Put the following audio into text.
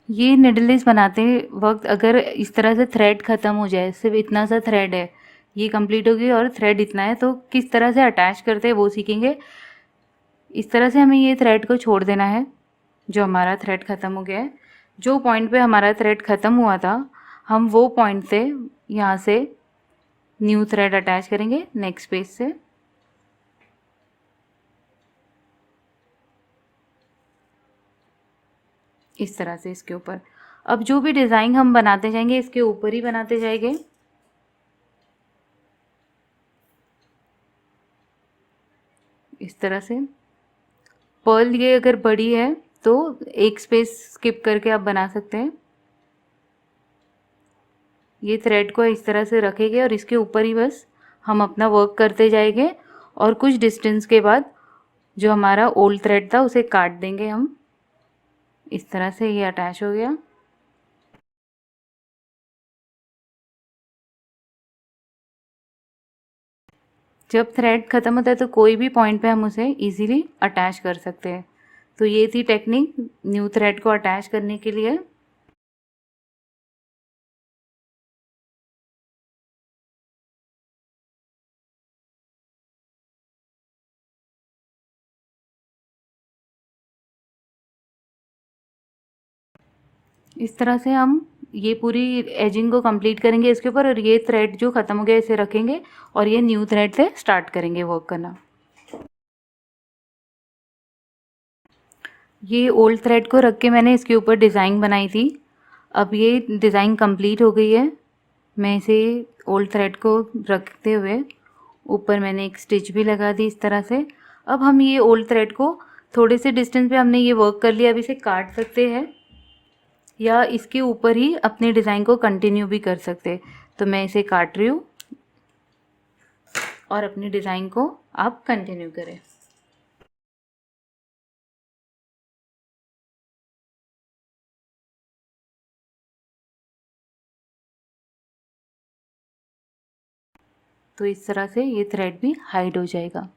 ये निडलेस बनाते वक्त अगर इस तरह से थ्रेड ख़त्म हो जाए, सिर्फ इतना सा थ्रेड है, ये कंप्लीट होगी और थ्रेड इतना है, तो किस तरह से अटैच करते हैं वो सीखेंगे। इस तरह से हमें ये थ्रेड को छोड़ देना है जो हमारा थ्रेड ख़त्म हो गया है। जो पॉइंट पे हमारा थ्रेड ख़त्म हुआ था, हम वो पॉइंट से यहाँ से न्यू थ्रेड अटैच करेंगे नेक्स्ट पेज से। इस तरह से इसके ऊपर। अब जो भी डिज़ाइन हम बनाते जाएंगे इसके ऊपर ही बनाते जाएंगे। इस तरह से पर्ल ये अगर बड़ी है तो एक स्पेस स्किप करके आप बना सकते हैं। ये थ्रेड को इस तरह से रखेंगे और इसके ऊपर ही बस हम अपना वर्क करते जाएंगे और कुछ डिस्टेंस के बाद जो हमारा ओल्ड थ्रेड था उसे काट देंगे हम। इस तरह से ये अटैच हो गया। जब थ्रेड ख़त्म होता है तो कोई भी पॉइंट पे हम उसे इजीली अटैच कर सकते हैं। तो ये थी टेक्निक न्यू थ्रेड को अटैच करने के लिए। इस तरह से हम ये पूरी एजिंग को कंप्लीट करेंगे इसके ऊपर, और ये थ्रेड जो ख़त्म हो गया इसे रखेंगे और ये न्यू थ्रेड से स्टार्ट करेंगे वर्क करना। ये ओल्ड थ्रेड को रख के मैंने इसके ऊपर डिज़ाइन बनाई थी। अब ये डिज़ाइन कंप्लीट हो गई है। मैं इसे ओल्ड थ्रेड को रखते हुए ऊपर मैंने एक स्टिच भी लगा दी इस तरह से। अब हम ये ओल्ड थ्रेड को थोड़े से डिस्टेंस पे हमने ये वर्क कर लिया, अब इसे काट सकते हैं या इसके ऊपर ही अपने डिज़ाइन को कंटिन्यू भी कर सकते हैं। तो मैं इसे काट रही हूँ और अपनी डिज़ाइन को आप कंटिन्यू करें। तो इस तरह से ये थ्रेड भी हाइड हो जाएगा।